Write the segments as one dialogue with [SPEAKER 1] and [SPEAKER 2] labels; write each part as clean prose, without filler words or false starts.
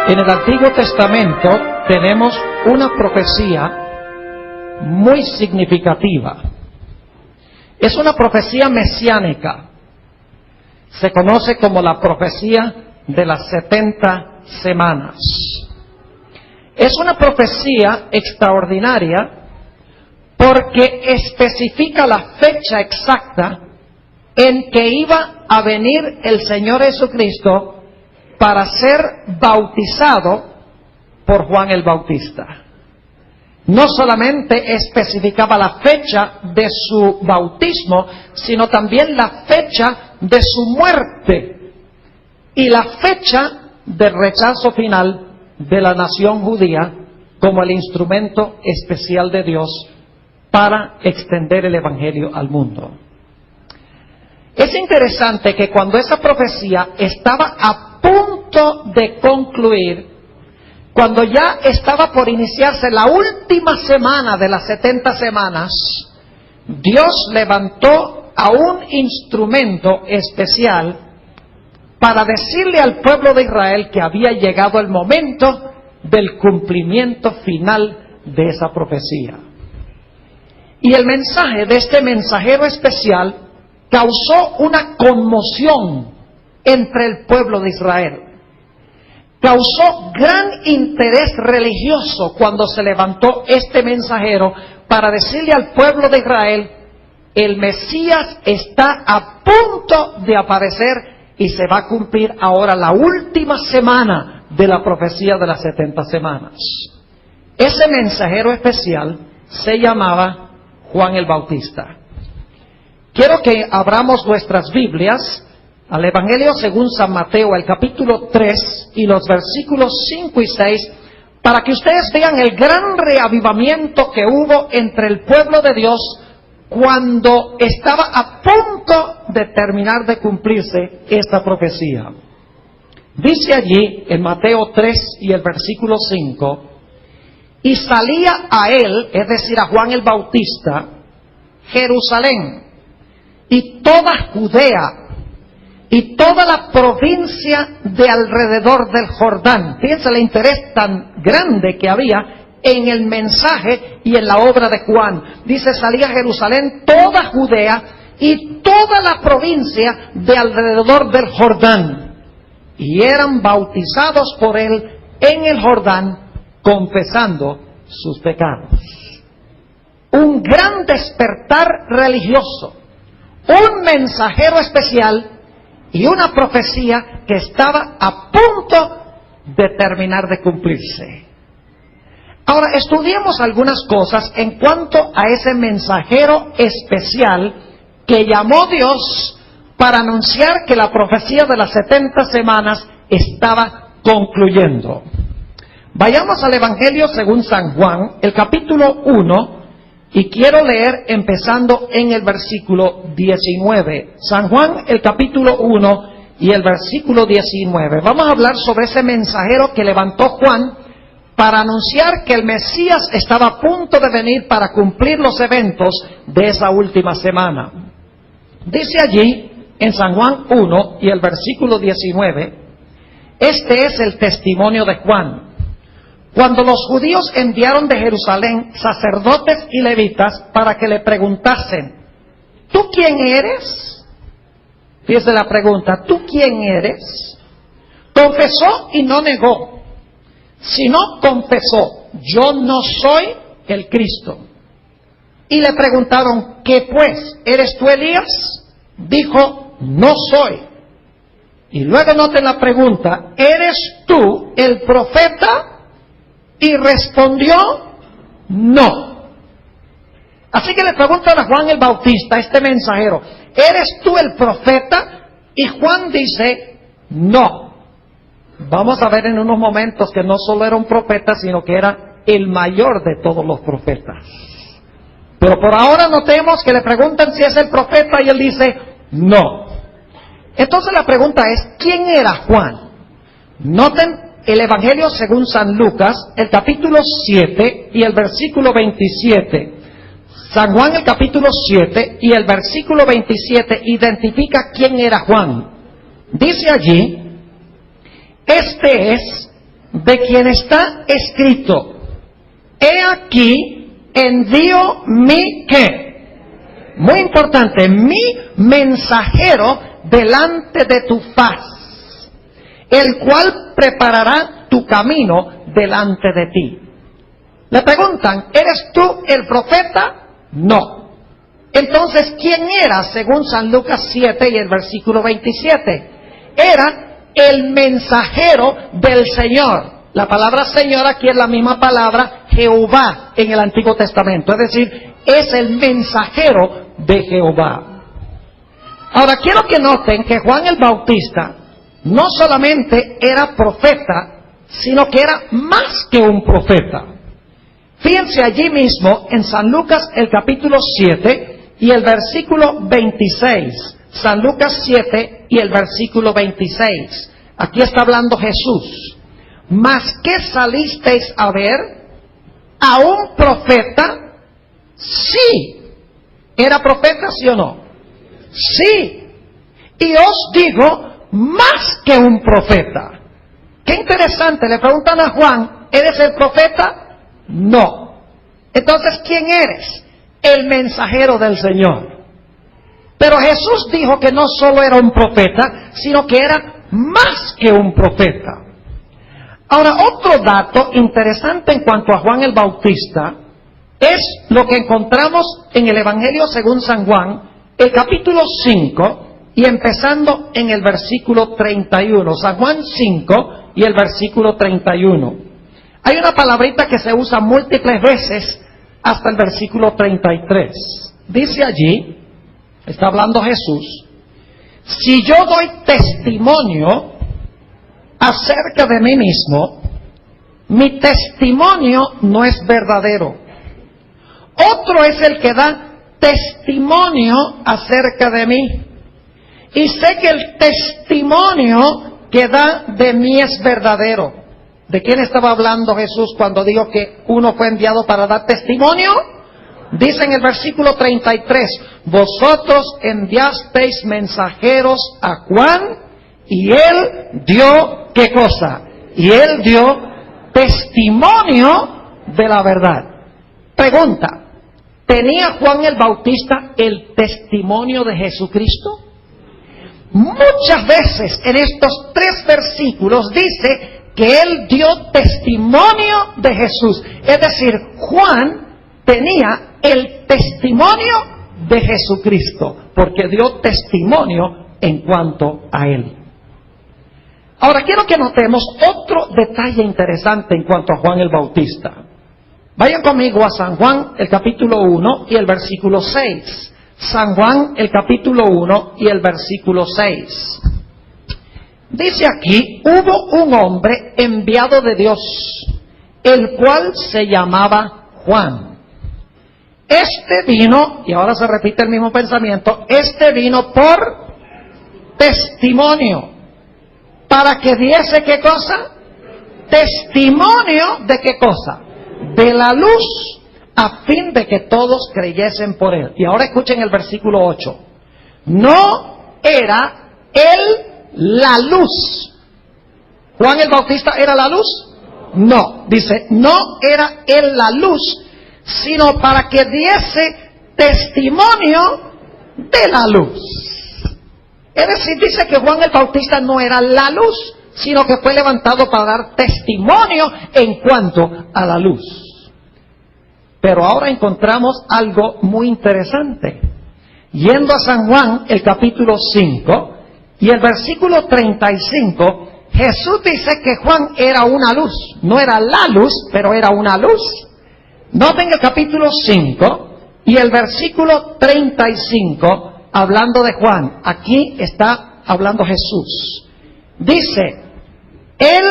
[SPEAKER 1] En el Antiguo Testamento tenemos una profecía muy significativa. Es una profecía mesiánica. Se conoce como la profecía de las 70 semanas. Es una profecía extraordinaria porque especifica la fecha exacta en que iba a venir el Señor Jesucristo para ser bautizado por Juan el Bautista. No solamente especificaba la fecha de su bautismo, sino también la fecha de su muerte y la fecha del rechazo final de la nación judía como el instrumento especial de Dios para extender el Evangelio al mundo. Es interesante que cuando esa profecía estaba a punto de concluir, cuando ya estaba por iniciarse la última semana de las 70 semanas, Dios levantó a un instrumento especial para decirle al pueblo de Israel que había llegado el momento del cumplimiento final de esa profecía. Y el mensaje de este mensajero especial causó una conmoción entre el pueblo de Israel. Causó gran interés religioso cuando se levantó este mensajero para decirle al pueblo de Israel: el Mesías está a punto de aparecer y se va a cumplir ahora la última semana de la profecía de las 70 semanas. Ese mensajero especial se llamaba Juan el Bautista. Quiero que abramos nuestras Biblias al Evangelio según San Mateo, el capítulo 3 y los versículos 5 y 6, para que ustedes vean el gran reavivamiento que hubo entre el pueblo de Dios cuando estaba a punto de terminar de cumplirse esta profecía. Dice allí en Mateo 3 y el versículo 5: y salía a él, es decir, a Juan el Bautista, Jerusalén y toda Judea y toda la provincia de alrededor del Jordán. Fíjense el interés tan grande que había en el mensaje y en la obra de Juan. Dice: salía a Jerusalén, toda Judea y toda la provincia de alrededor del Jordán, y eran bautizados por él en el Jordán, confesando sus pecados. Un gran despertar religioso, un mensajero especial y una profecía que estaba a punto de terminar de cumplirse. Ahora, estudiemos algunas cosas en cuanto a ese mensajero especial que llamó Dios para anunciar que la profecía de las 70 semanas estaba concluyendo. Vayamos al Evangelio según San Juan, el capítulo 1, y quiero leer empezando en el versículo 19. San Juan, el capítulo 1 y el versículo 19. Vamos a hablar sobre ese mensajero que levantó Juan para anunciar que el Mesías estaba a punto de venir para cumplir los eventos de esa última semana. Dice allí en San Juan 1 y el versículo 19: este es el testimonio de Juan. Cuando los judíos enviaron de Jerusalén sacerdotes y levitas para que le preguntasen: ¿tú quién eres? Fíjese la pregunta: ¿tú quién eres? Confesó y no negó, sino confesó: yo no soy el Cristo. Y le preguntaron: ¿qué pues? ¿Eres tú Elías? Dijo: no soy. Y luego noten la pregunta: ¿eres tú el profeta? Y respondió: no. Así que le preguntan a Juan el Bautista, este mensajero: ¿eres tú el profeta? Y Juan dice: no. Vamos a ver en unos momentos que no solo era un profeta, sino que era el mayor de todos los profetas. Pero por ahora notemos que le preguntan si es el profeta y él dice: no. Entonces la pregunta es: ¿quién era Juan? Noten el Evangelio según San Lucas, el capítulo 7 y el versículo 27. San Juan, el capítulo 7 y el versículo 27 identifica quién era Juan. Dice allí: este es de quien está escrito: he aquí envío mi ¿qué? Muy importante, mi mensajero delante de tu faz, el cual preparará tu camino delante de ti. Le preguntan, ¿eres tú el profeta? No. Entonces, ¿quién era según San Lucas 7 y el versículo 27? Era el mensajero del Señor. La palabra Señor aquí es la misma palabra Jehová en el Antiguo Testamento. Es decir, es el mensajero de Jehová. Ahora, quiero que noten que Juan el Bautista no solamente era profeta, sino que era más que un profeta. Fíjense allí mismo en San Lucas el capítulo 7 y el versículo 26. San Lucas 7 y el versículo 26. Aquí está hablando Jesús. ¿Mas qué salisteis a ver? ¿A un profeta? Sí. ¿Era profeta, sí o no? Sí. Y os digo, más que un profeta. Qué interesante, le preguntan a Juan, ¿eres el profeta? No. Entonces, ¿quién eres? El mensajero del Señor. Pero Jesús dijo que no solo era un profeta, sino que era más que un profeta. Ahora, otro dato interesante en cuanto a Juan el Bautista es lo que encontramos en el Evangelio según San Juan, el capítulo 5, y empezando en el versículo 31. San Juan 5 y el versículo 31. Hay una palabrita que se usa múltiples veces hasta el versículo 33. Dice allí, está hablando Jesús: si yo doy testimonio acerca de mí mismo, mi testimonio no es verdadero. Otro es el que da testimonio acerca de mí. Y sé que el testimonio que da de mí es verdadero. ¿De quién estaba hablando Jesús cuando dijo que uno fue enviado para dar testimonio? Dice en el versículo 33, vosotros enviasteis mensajeros a Juan y él dio, ¿qué cosa? Y él dio testimonio de la verdad. Pregunta, ¿tenía Juan el Bautista el testimonio de Jesucristo? Muchas veces en estos 3 versículos dice que él dio testimonio de Jesús. Es decir, Juan tenía el testimonio de Jesucristo, porque dio testimonio en cuanto a él. Ahora quiero que notemos otro detalle interesante en cuanto a Juan el Bautista. Vayan conmigo a San Juan, el capítulo 1 y el versículo 6. San Juan, el capítulo 1 y el versículo 6. Dice aquí, hubo un hombre enviado de Dios, el cual se llamaba Juan. Este vino, y ahora se repite el mismo pensamiento, este vino por testimonio. ¿Para que diese qué cosa? Testimonio de qué cosa? De la luz, a fin de que todos creyesen por él. Y ahora escuchen el versículo 8. No era él la luz. ¿Juan el Bautista era la luz? No, dice, no era él la luz, sino para que diese testimonio de la luz. Es decir, dice que Juan el Bautista no era la luz, sino que fue levantado para dar testimonio en cuanto a la luz. Pero ahora encontramos algo muy interesante. Yendo a San Juan, el capítulo 5, y el versículo 35, Jesús dice que Juan era una luz. No era la luz, pero era una luz. Noten el capítulo 5 y el versículo 35, hablando de Juan. Aquí está hablando Jesús. Dice, él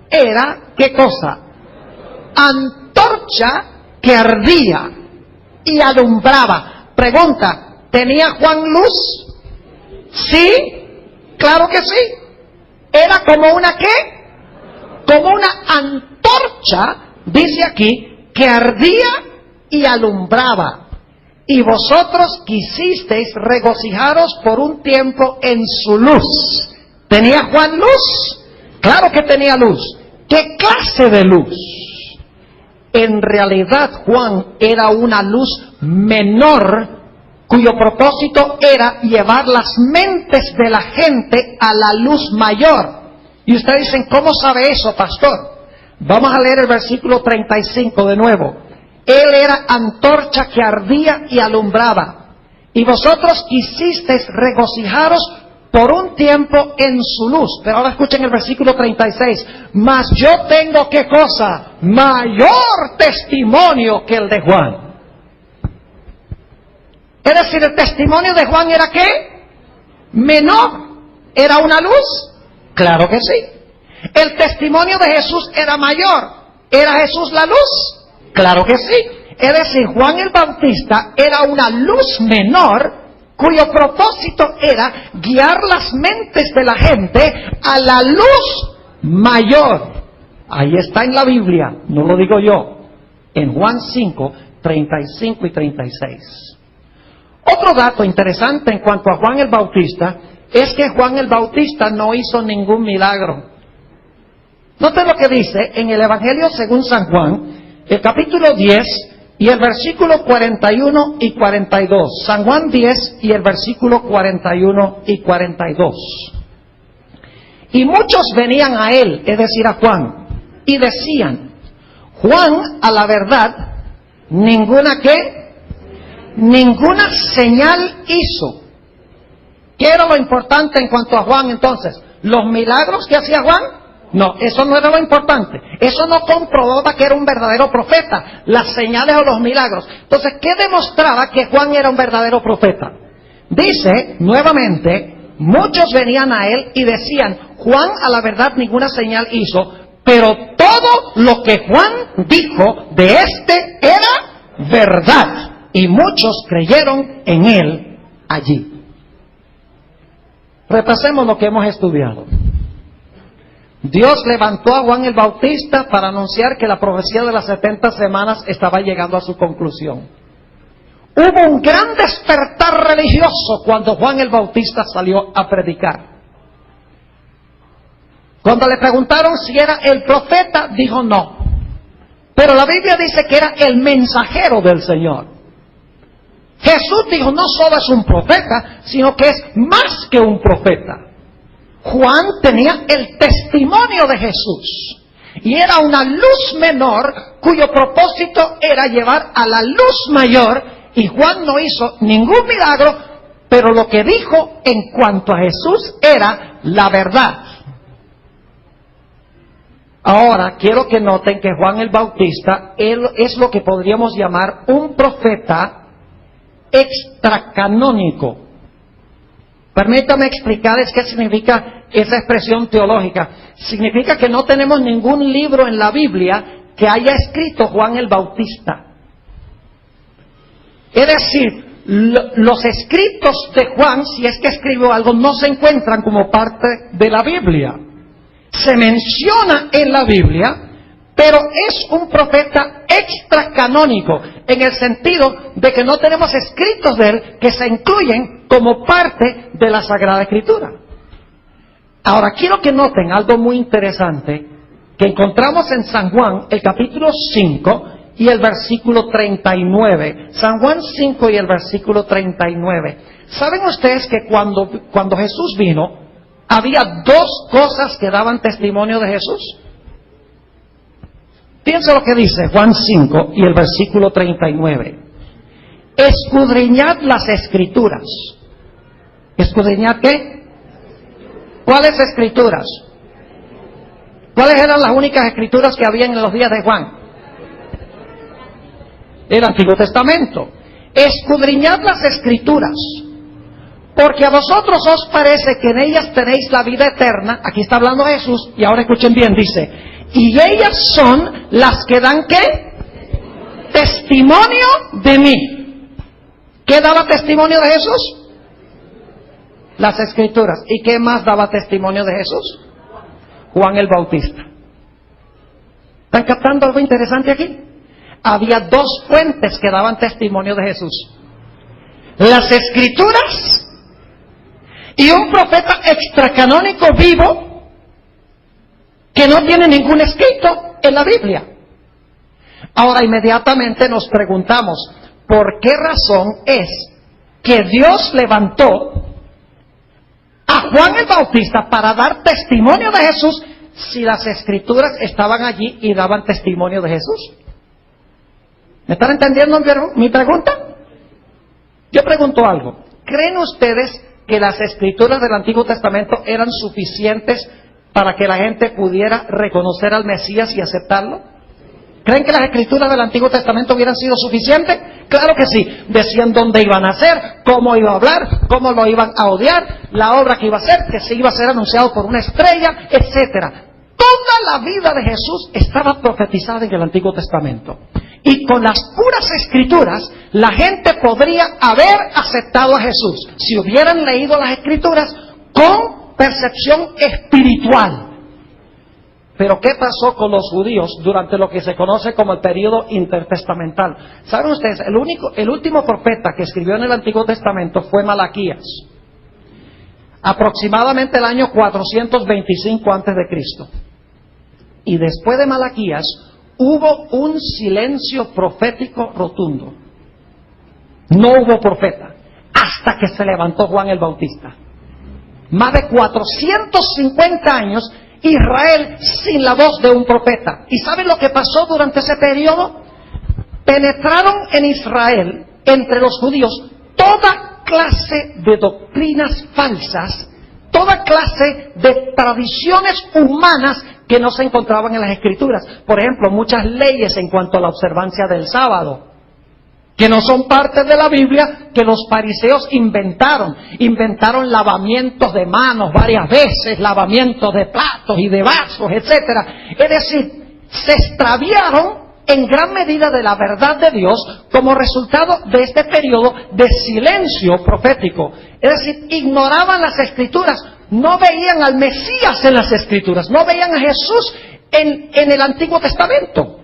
[SPEAKER 1] era, ¿qué cosa? Antorcha que ardía y alumbraba. Pregunta, ¿tenía Juan luz? Sí, claro que sí. Era como una ¿qué? Como una antorcha, dice aquí, que ardía y alumbraba. Y vosotros quisisteis regocijaros por un tiempo en su luz. ¿Tenía Juan luz? Claro que tenía luz. ¿Qué clase de luz? En realidad Juan era una luz menor, cuyo propósito era llevar las mentes de la gente a la luz mayor. Y ustedes dicen, ¿cómo sabe eso, pastor? Vamos a leer el versículo 35 de nuevo. Él era antorcha que ardía y alumbraba, y vosotros quisisteis regocijaros por un tiempo en su luz. Pero ahora escuchen el versículo 36. Mas yo tengo, ¿qué cosa? Mayor testimonio que el de Juan. Es decir, el testimonio de Juan era ¿qué? Menor. ¿Era una luz? Claro que sí. El testimonio de Jesús era mayor. ¿Era Jesús la luz? Claro que sí. Es decir, Juan el Bautista era una luz menor, cuyo propósito era guiar las mentes de la gente a la luz mayor. Ahí está en la Biblia, no lo digo yo, en Juan 5, 35 y 36. Otro dato interesante en cuanto a Juan el Bautista es que Juan el Bautista no hizo ningún milagro. Noten lo que dice en el Evangelio según San Juan, el capítulo 10 y el versículo 41 y 42. San Juan 10 y el versículo 41 y 42. Y muchos venían a él, es decir, a Juan, y decían, Juan, a la verdad, ninguna ¿qué? Ninguna señal hizo. ¿Qué era lo importante en cuanto a Juan entonces? ¿Los milagros que hacía Juan? No, eso no era lo importante. Eso no comprobaba que era un verdadero profeta, las señales o los milagros. Entonces, ¿qué demostraba que Juan era un verdadero profeta? Dice, nuevamente, muchos venían a él y decían, Juan a la verdad ninguna señal hizo, pero todo lo que Juan dijo de este era verdad. Y muchos creyeron en él allí. Repasemos lo que hemos estudiado. Dios levantó a Juan el Bautista para anunciar que la profecía de las 70 semanas estaba llegando a su conclusión. Hubo un gran despertar religioso cuando Juan el Bautista salió a predicar. Cuando le preguntaron si era el profeta, dijo no. Pero la Biblia dice que era el mensajero del Señor. Jesús dijo, no solo es un profeta, sino que es más que un profeta. Juan tenía el testimonio de Jesús y era una luz menor cuyo propósito era llevar a la luz mayor, y Juan no hizo ningún milagro, pero lo que dijo en cuanto a Jesús era la verdad. Ahora quiero que noten que Juan el Bautista él es lo que podríamos llamar un profeta extracanónico. Permítame explicarles qué significa esa expresión teológica. Significa que no tenemos ningún libro en la Biblia que haya escrito Juan el Bautista. Es decir, los escritos de Juan, si es que escribió algo, no se encuentran como parte de la Biblia. Se menciona en la Biblia, pero es un profeta extracanónico, en el sentido de que no tenemos escritos de él que se incluyen como parte de la Sagrada Escritura. Ahora, quiero que noten algo muy interesante que encontramos en San Juan, el capítulo 5 y el versículo 39. San Juan 5 y el versículo 39. ¿Saben ustedes que cuando Jesús vino, había dos cosas que daban testimonio de Jesús? Piensa lo que dice Juan 5 y el versículo 39. Escudriñad las Escrituras. ¿Escudriñad qué? ¿Cuáles Escrituras? ¿Cuáles eran las únicas Escrituras que había en los días de Juan? El Antiguo Testamento. Escudriñad las Escrituras, porque a vosotros os parece que en ellas tenéis la vida eterna. Aquí está hablando Jesús, y ahora escuchen bien, dice, y ellas son las que dan ¿qué? Testimonio de mí. ¿Qué daba testimonio de Jesús? Las Escrituras. ¿Y qué más daba testimonio de Jesús? Juan el Bautista. ¿Están captando algo interesante aquí? Había dos fuentes que daban testimonio de Jesús: las Escrituras y un profeta extracanónico vivo que no tiene ningún escrito en la Biblia. Ahora inmediatamente nos preguntamos, ¿por qué razón es que Dios levantó a Juan el Bautista para dar testimonio de Jesús si las Escrituras estaban allí y daban testimonio de Jesús? ¿Me están entendiendo mi pregunta? Yo pregunto algo. ¿Creen ustedes que las Escrituras del Antiguo Testamento eran suficientes para que la gente pudiera reconocer al Mesías y aceptarlo? ¿Creen que las Escrituras del Antiguo Testamento hubieran sido suficientes? Claro que sí. Decían dónde iban a nacer, cómo iba a hablar, cómo lo iban a odiar, la obra que iba a hacer, que se iba a ser anunciado por una estrella, etcétera. Toda la vida de Jesús estaba profetizada en el Antiguo Testamento. Y con las puras Escrituras, la gente podría haber aceptado a Jesús si hubieran leído las Escrituras con percepción espiritual. Pero ¿qué pasó con los judíos durante lo que se conoce como el periodo intertestamental? ¿Saben ustedes? El último profeta que escribió en el Antiguo Testamento fue Malaquías. Aproximadamente el año 425 a.C. Y después de Malaquías hubo un silencio profético rotundo. No hubo profeta hasta que se levantó Juan el Bautista. Más de 450 años Israel sin la voz de un profeta. ¿Y saben lo que pasó durante ese periodo? Penetraron en Israel, entre los judíos, toda clase de doctrinas falsas, toda clase de tradiciones humanas que no se encontraban en las Escrituras. Por ejemplo, muchas leyes en cuanto a la observancia del sábado, que no son parte de la Biblia, que los fariseos inventaron. Inventaron lavamientos de manos varias veces, lavamientos de platos y de vasos, etcétera. Es decir, se extraviaron en gran medida de la verdad de Dios como resultado de este periodo de silencio profético. Es decir, ignoraban las Escrituras, no veían al Mesías en las Escrituras, no veían a Jesús en el Antiguo Testamento.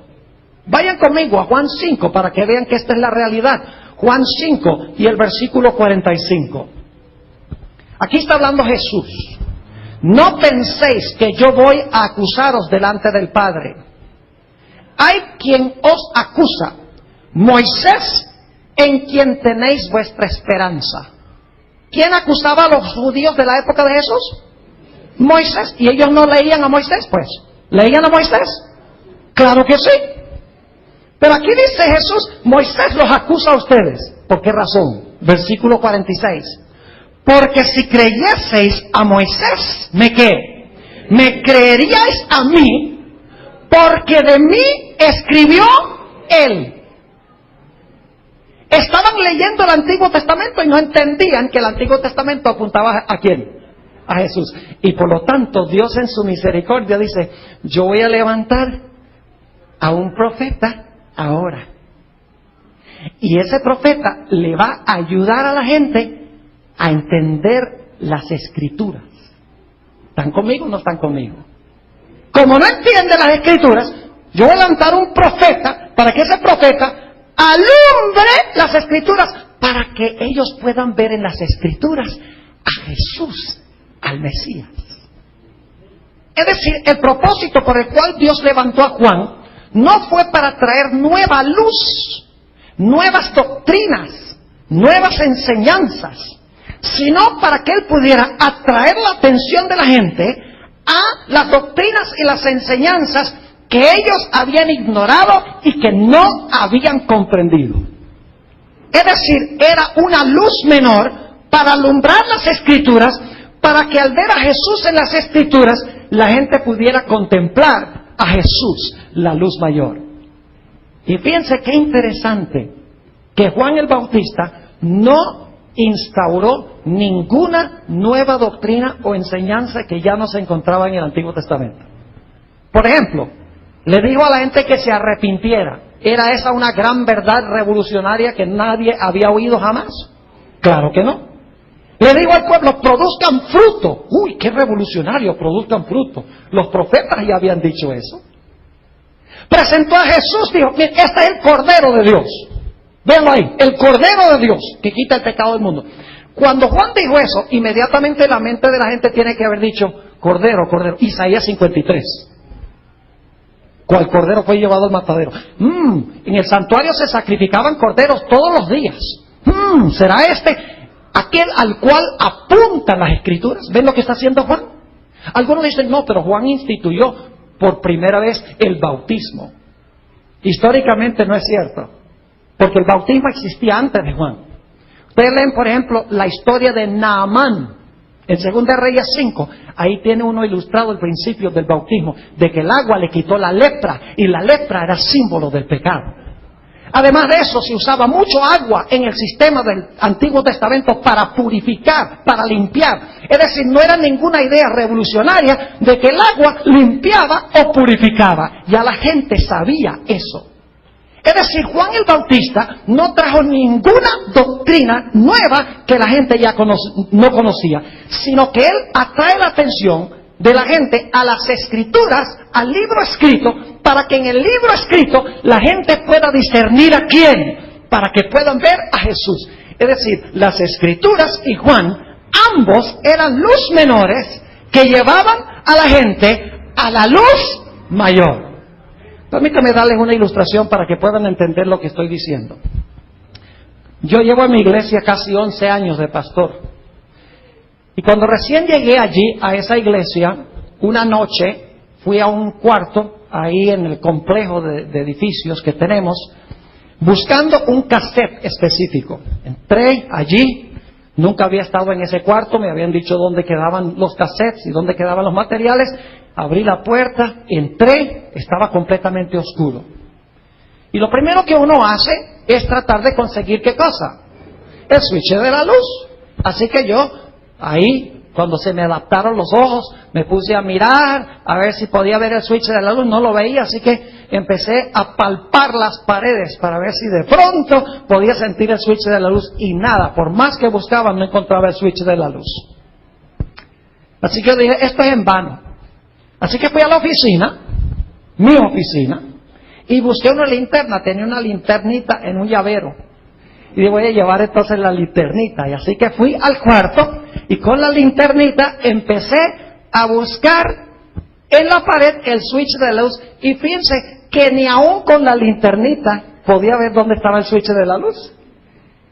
[SPEAKER 1] Vayan conmigo a Juan 5 para que vean que esta es la realidad. Juan 5 y el versículo 45. Aquí está hablando Jesús. No penséis que yo voy a acusaros delante del Padre. Hay quien os acusa, Moisés, en quien tenéis vuestra esperanza. ¿Quién acusaba a los judíos de la época de Jesús? Moisés. ¿Y ellos no leían a Moisés, pues? ¿Leían a Moisés? Claro que sí. Pero aquí dice Jesús, Moisés los acusa a ustedes. ¿Por qué razón? Versículo 46. Porque si creyeseis a Moisés, ¿me qué? Me creeríais a mí, porque de mí escribió él. Estaban leyendo el Antiguo Testamento y no entendían que el Antiguo Testamento apuntaba ¿a quién? A Jesús. Y por lo tanto, Dios en su misericordia dice, yo voy a levantar a un profeta ahora. Y ese profeta le va a ayudar a la gente a entender las Escrituras. ¿Están conmigo o no están conmigo? Como no entiende las Escrituras, yo voy a levantar un profeta para que ese profeta alumbre las Escrituras, para que ellos puedan ver en las Escrituras a Jesús, al Mesías. Es decir, el propósito por el cual Dios levantó a Juan no fue para traer nueva luz, nuevas doctrinas, nuevas enseñanzas, sino para que él pudiera atraer la atención de la gente a las doctrinas y las enseñanzas que ellos habían ignorado y que no habían comprendido. Es decir, era una luz menor para alumbrar las Escrituras, para que al ver a Jesús en las Escrituras, la gente pudiera contemplar a Jesús, la luz mayor. Y fíjense qué interesante que Juan el Bautista no instauró ninguna nueva doctrina o enseñanza que ya no se encontraba en el Antiguo Testamento. Por ejemplo, le dijo a la gente que se arrepintiera. ¿Era esa una gran verdad revolucionaria que nadie había oído jamás? Claro que no. Le dijo al pueblo, produzcan fruto. Uy, qué revolucionario, produzcan fruto. Los profetas ya habían dicho eso. Presentó a Jesús, dijo, este es el Cordero de Dios. Véanlo ahí, el Cordero de Dios que quita el pecado del mundo. Cuando Juan dijo eso, inmediatamente la mente de la gente tiene que haber dicho, Cordero, Cordero. Isaías 53. cual cordero fue llevado al matadero. En el santuario se sacrificaban corderos todos los días. ¿Será este aquel al cual apuntan las Escrituras? ¿Ven lo que está haciendo Juan? Algunos dicen, no, pero Juan instituyó por primera vez el bautismo. Históricamente no es cierto, porque el bautismo existía antes de Juan. Ustedes leen, por ejemplo, la historia de Naamán en 2 Reyes 5. Ahí tiene uno ilustrado el principio del bautismo, de que el agua le quitó la lepra, y la lepra era símbolo del pecado. Además de eso, se usaba mucho agua en el sistema del Antiguo Testamento para purificar, para limpiar. Es decir, no era ninguna idea revolucionaria de que el agua limpiaba o purificaba. Ya la gente sabía eso. Es decir, Juan el Bautista no trajo ninguna doctrina nueva que la gente ya no conocía, sino que él atrae la atención de la gente a las Escrituras, al libro escrito, para que en el libro escrito la gente pueda discernir a quién, para que puedan ver a Jesús. Es decir, las Escrituras y Juan, ambos eran luz menores que llevaban a la gente a la luz mayor. Permítame darles una ilustración para que puedan entender lo que estoy diciendo. Yo llevo en mi iglesia casi 11 años de pastor. Y cuando recién llegué allí, a esa iglesia, una noche fui a un cuarto, ahí en el complejo de edificios que tenemos, buscando un cassette específico. Entré allí, nunca había estado en ese cuarto, me habían dicho dónde quedaban los cassettes y dónde quedaban los materiales. Abrí la puerta, entré, estaba completamente oscuro. Y lo primero que uno hace es tratar de conseguir, ¿qué cosa? El switch de la luz. Así que yo, ahí, cuando se me adaptaron los ojos, me puse a mirar, a ver si podía ver el switch de la luz. No lo veía, así que empecé a palpar las paredes para ver si de pronto podía sentir el switch de la luz. Y nada, por más que buscaba, no encontraba el switch de la luz. Así que dije, esto es en vano. Así que fui a la oficina, mi oficina, y busqué una linterna. Tenía una linternita en un llavero. Y dije, voy a llevar entonces la linternita. Y así que fui al cuarto, y con la linternita empecé a buscar en la pared el switch de la luz. Y fíjense que ni aún con la linternita podía ver dónde estaba el switch de la luz.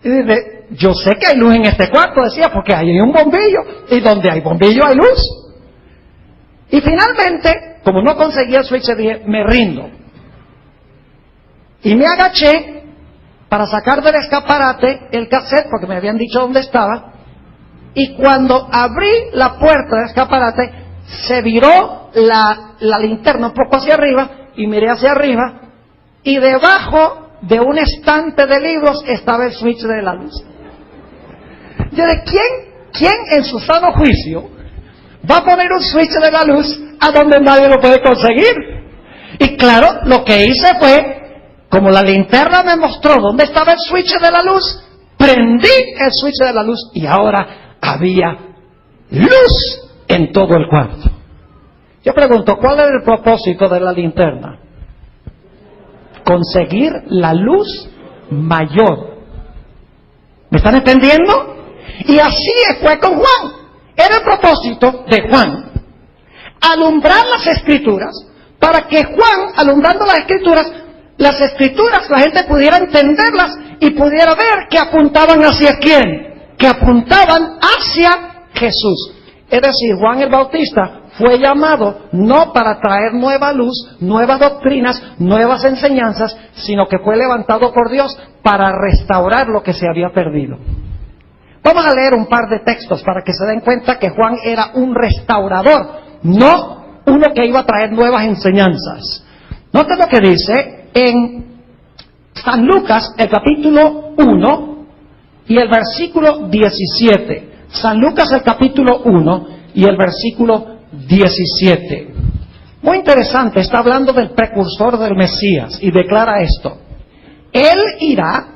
[SPEAKER 1] Y dije, yo sé que hay luz en este cuarto, decía, porque ahí hay un bombillo, y donde hay bombillo hay luz. Y finalmente, como no conseguía el switch, dije, me rindo. Y me agaché para sacar del escaparate el cassette, porque me habían dicho dónde estaba. Y cuando abrí la puerta del escaparate, se viró la linterna un poco hacia arriba, y miré hacia arriba, y debajo de un estante de libros estaba el switch de la luz. Yo dije, ¿quién en su sano juicio va a poner un switch de la luz a donde nadie lo puede conseguir? Y claro, lo que hice fue, como la linterna me mostró dónde estaba el switch de la luz, prendí el switch de la luz y ahora había luz en todo el cuarto. Yo pregunto, ¿cuál es el propósito de la linterna? Conseguir la luz mayor. ¿Me están entendiendo? Y así fue con Juan. Era el propósito de Juan alumbrar las Escrituras, para que Juan, alumbrando las Escrituras, la gente pudiera entenderlas y pudiera ver que apuntaban hacia quién, que apuntaban hacia Jesús. Es decir, Juan el Bautista fue llamado no para traer nueva luz, nuevas doctrinas, nuevas enseñanzas, sino que fue levantado por Dios para restaurar lo que se había perdido. Vamos a leer un par de textos para que se den cuenta que Juan era un restaurador, no uno que iba a traer nuevas enseñanzas. Noten lo que dice en San Lucas, el capítulo 1 y el versículo 17. San Lucas, el capítulo 1 y el versículo 17. Muy interesante, está hablando del precursor del Mesías y declara esto. Él irá,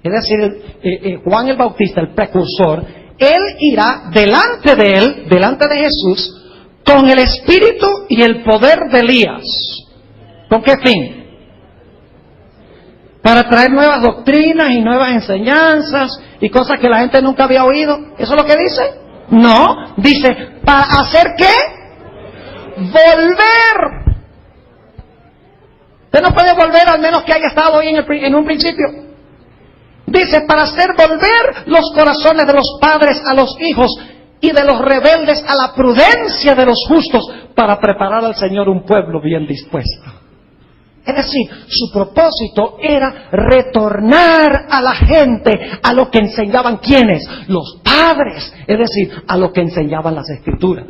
[SPEAKER 1] es decir, Juan el Bautista, el precursor, él irá delante de él, delante de Jesús, con el espíritu y el poder de Elías. ¿Con qué fin? Para traer nuevas doctrinas y nuevas enseñanzas y cosas que la gente nunca había oído. ¿Eso es lo que dice? No, dice, ¿para hacer qué? Volver Usted no puede volver al menos que haya estado ahí en un principio. Dice, para hacer volver los corazones de los padres a los hijos y de los rebeldes a la prudencia de los justos, para preparar al Señor un pueblo bien dispuesto. Es decir, su propósito era retornar a la gente a lo que enseñaban ¿quiénes? Los padres, es decir, a lo que enseñaban las Escrituras.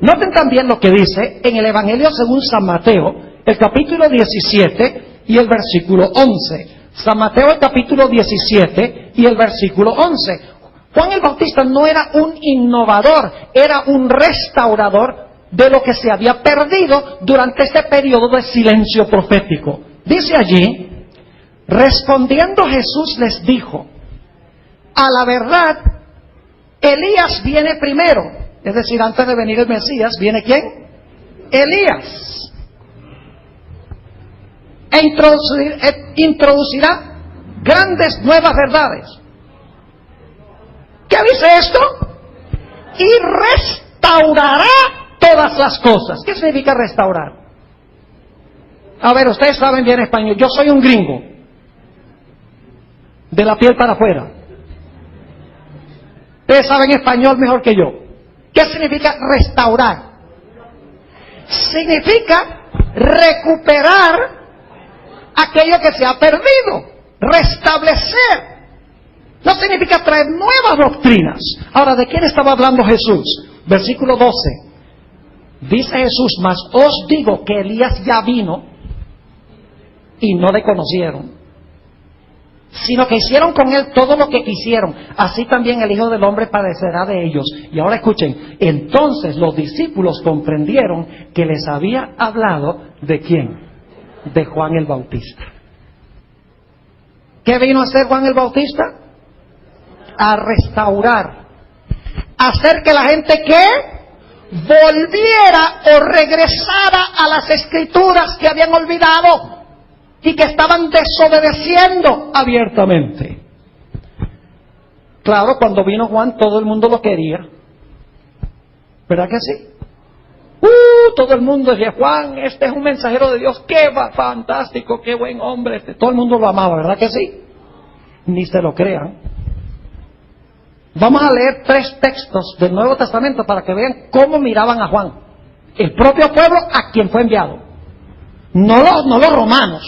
[SPEAKER 1] Noten también lo que dice en el Evangelio según San Mateo, el capítulo 17 y el versículo 11. San Mateo, el capítulo 17 y el versículo 11. Juan el Bautista no era un innovador, era un restaurador de lo que se había perdido durante este periodo de silencio profético. Dice allí, respondiendo Jesús les dijo, a la verdad, Elías viene primero. Es decir, antes de venir el Mesías, ¿viene quién? Elías. E introducirá grandes nuevas verdades. ¿Qué dice esto? Y restaurará todas las cosas. ¿Qué significa restaurar? A ver, ustedes saben bien español. Yo soy un gringo, de la piel para afuera. Ustedes saben español mejor que yo. ¿Qué significa restaurar? Significa recuperar aquello que se ha perdido, restablecer. No significa traer nuevas doctrinas. Ahora, ¿de quién estaba hablando Jesús? Versículo 12. Dice Jesús, mas os digo que Elías ya vino y no le conocieron, sino que hicieron con él todo lo que quisieron. Así también el Hijo del Hombre padecerá de ellos. Y ahora escuchen, entonces los discípulos comprendieron que les había hablado ¿de quién? De Juan el Bautista. ¿Qué vino a hacer Juan el Bautista? A restaurar, a hacer que la gente ¿qué? Volviera o regresara a las Escrituras que habían olvidado y que estaban desobedeciendo abiertamente. Claro, cuando vino Juan todo el mundo lo quería, ¿verdad que sí? Todo el mundo decía, Juan, este es un mensajero de Dios, qué fantástico, qué buen hombre. Todo el mundo lo amaba, ¿verdad que sí? Ni se lo crean. Vamos a leer 3 textos del Nuevo Testamento para que vean cómo miraban a Juan. El propio pueblo a quien fue enviado. No los romanos,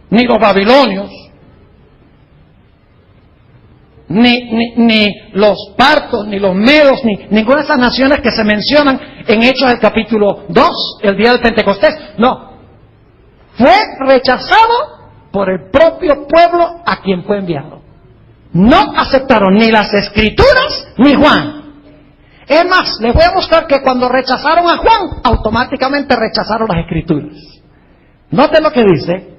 [SPEAKER 1] ni los babilonios, ni los partos, ni los medos, ni ninguna de esas naciones que se mencionan en Hechos del capítulo 2, el día del Pentecostés. No, fue rechazado por el propio pueblo a quien fue enviado. No aceptaron ni las Escrituras ni Juan. Es más, les voy a mostrar que cuando rechazaron a Juan, automáticamente rechazaron las Escrituras. Noten lo que dice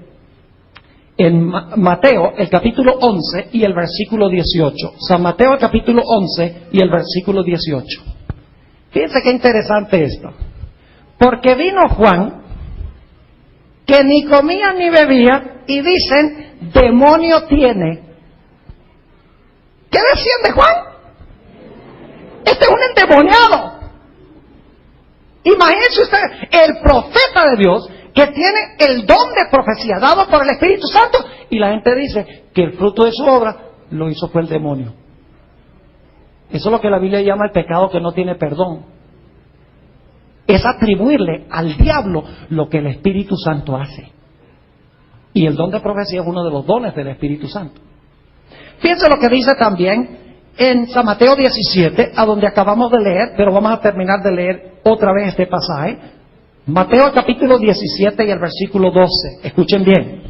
[SPEAKER 1] en Mateo, el capítulo 11 y el versículo 18. San Mateo, el capítulo 11 y el versículo 18. Fíjense qué interesante esto. Porque vino Juan, que ni comía ni bebía, y dicen, demonio tiene. ¿Qué decían de Juan? Este es un endemoniado. Imagínense ustedes, el profeta de Dios, que tiene el don de profecía dado por el Espíritu Santo, y la gente dice que el fruto de su obra lo hizo fue el demonio. Eso es lo que la Biblia llama el pecado que no tiene perdón. Es atribuirle al diablo lo que el Espíritu Santo hace. Y el don de profecía es uno de los dones del Espíritu Santo. Fíjense lo que dice también en San Mateo 17, a donde acabamos de leer, pero vamos a terminar de leer otra vez este pasaje. Mateo capítulo 17 y el versículo 12. Escuchen bien.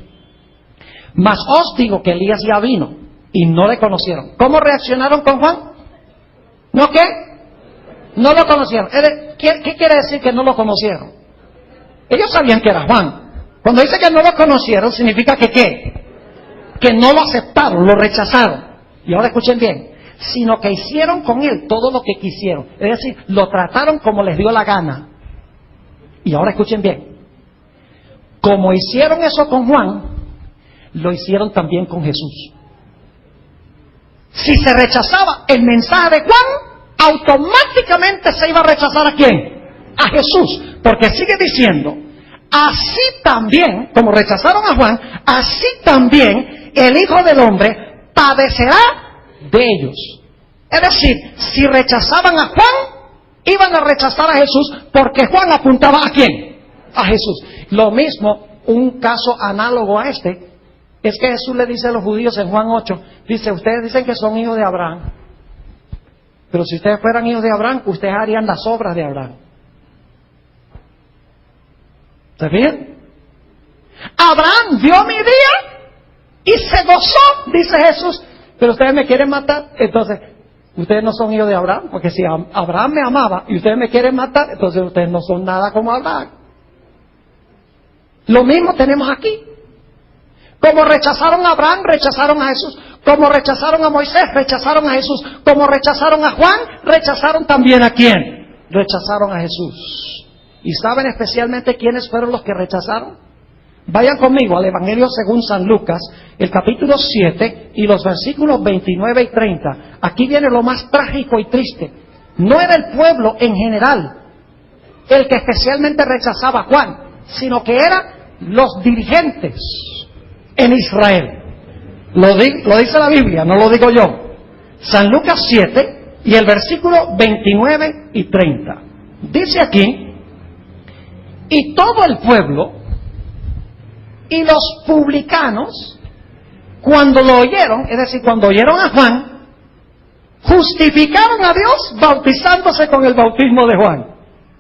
[SPEAKER 1] Mas os digo que Elías ya vino y no le conocieron. ¿Cómo reaccionaron con Juan? ¿No qué? No lo conocieron. ¿Qué quiere decir que no lo conocieron? Ellos sabían que era Juan. Cuando dice que no lo conocieron, significa que ¿qué? Que no lo aceptaron, lo rechazaron. Y ahora escuchen bien. Sino que hicieron con él todo lo que quisieron. Es decir, lo trataron como les dio la gana. Y ahora escuchen bien. Como hicieron eso con Juan, lo hicieron también con Jesús. Si se rechazaba el mensaje de Juan, automáticamente se iba a rechazar ¿a quién? A Jesús. Porque sigue diciendo, así también, como rechazaron a Juan, así también el Hijo del Hombre padecerá de ellos. Es decir, si rechazaban a Juan, iban a rechazar a Jesús, porque Juan apuntaba ¿a quién? A Jesús. Lo mismo, un caso análogo a este, es que Jesús le dice a los judíos en Juan 8, dice, ustedes dicen que son hijos de Abraham, pero si ustedes fueran hijos de Abraham, ustedes harían las obras de Abraham. ¿Está bien? Abraham vio mi día y se gozó, dice Jesús, pero ustedes me quieren matar, entonces ustedes no son hijos de Abraham, porque si Abraham me amaba y ustedes me quieren matar, entonces ustedes no son nada como Abraham. Lo mismo tenemos aquí. Como rechazaron a Abraham, rechazaron a Jesús. Como rechazaron a Moisés, rechazaron a Jesús. Como rechazaron a Juan, rechazaron también ¿a quién? Rechazaron a Jesús. ¿Y saben especialmente quiénes fueron los que rechazaron? Vayan conmigo al Evangelio según San Lucas, el capítulo 7 y los versículos 29 y 30. Aquí viene lo más trágico y triste. No era el pueblo en general el que especialmente rechazaba a Juan, sino que eran los dirigentes en Israel. Lo dice la Biblia, no lo digo yo. San Lucas 7 y el versículo 29 y 30. Dice aquí, y todo el pueblo y los publicanos, cuando lo oyeron, es decir, cuando oyeron a Juan, justificaron a Dios bautizándose con el bautismo de Juan.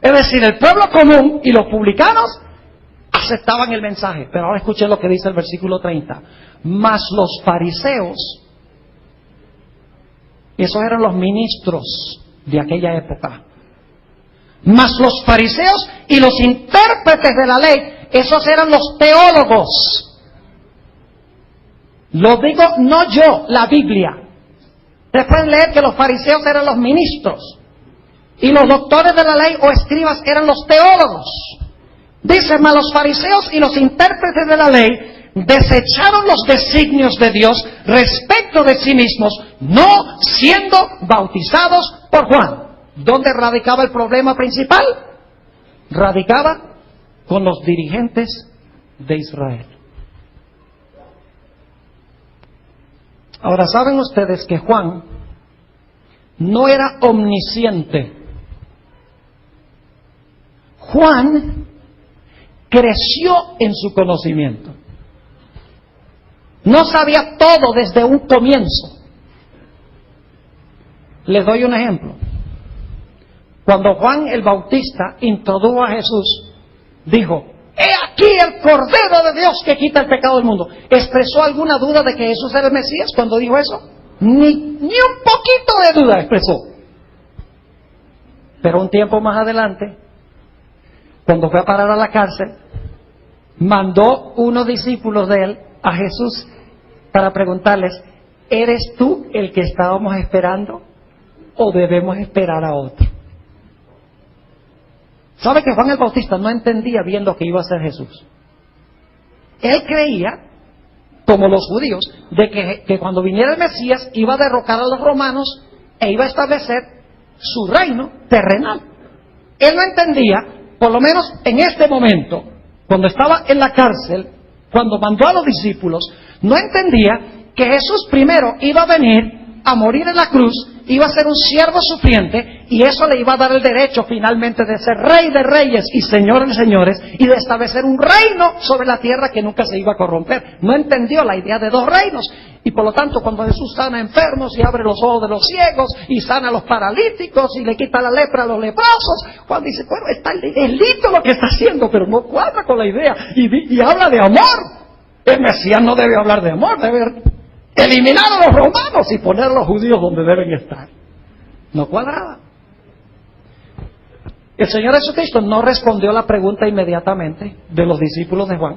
[SPEAKER 1] Es decir, el pueblo común y los publicanos aceptaban el mensaje. Pero ahora escuchen lo que dice el versículo 30. Mas los fariseos, esos eran los ministros de aquella época, mas los fariseos y los intérpretes de la ley, esos eran los teólogos. Lo digo no yo, la Biblia. Ustedes pueden leer que los fariseos eran los ministros y los doctores de la ley o escribas eran los teólogos. Dice, mas los fariseos y los intérpretes de la ley desecharon los designios de Dios respecto de sí mismos, no siendo bautizados por Juan. ¿Dónde radicaba el problema principal? Radicaba con los dirigentes de Israel. Ahora, ¿saben ustedes que Juan no era omnisciente? Juan creció en su conocimiento. No sabía todo desde un comienzo. Les doy un ejemplo. Cuando Juan el Bautista introdujo a Jesús, dijo, he aquí el Cordero de Dios que quita el pecado del mundo. ¿Expresó alguna duda de que Jesús era el Mesías cuando dijo eso? Ni un poquito de duda expresó. Pero un tiempo más adelante, cuando fue a parar a la cárcel, mandó unos discípulos de él a Jesús para preguntarles, ¿eres tú el que estábamos esperando o debemos esperar a otro? ¿Sabe que Juan el Bautista no entendía bien lo que iba a hacer Jesús? Él creía, como los judíos, de que cuando viniera el Mesías iba a derrocar a los romanos e iba a establecer su reino terrenal. Él no entendía, por lo menos en este momento, cuando estaba en la cárcel, cuando mandó a los discípulos, no entendía que Jesús primero iba a venir a morir en la cruz, iba a ser un siervo sufriente y eso le iba a dar el derecho finalmente de ser rey de reyes y señor de señores y de establecer un reino sobre la tierra que nunca se iba a corromper. No entendió la idea de dos reinos y por lo tanto cuando Jesús sana enfermos y abre los ojos de los ciegos y sana a los paralíticos y le quita la lepra a los leprosos, Juan dice, bueno, es lindo lo que está haciendo, pero no cuadra con la idea y habla de amor. El Mesías no debe hablar de amor, debe eliminar a los romanos y poner a los judíos donde deben estar. No cuadraba. El Señor Jesucristo no respondió la pregunta inmediatamente de los discípulos de Juan.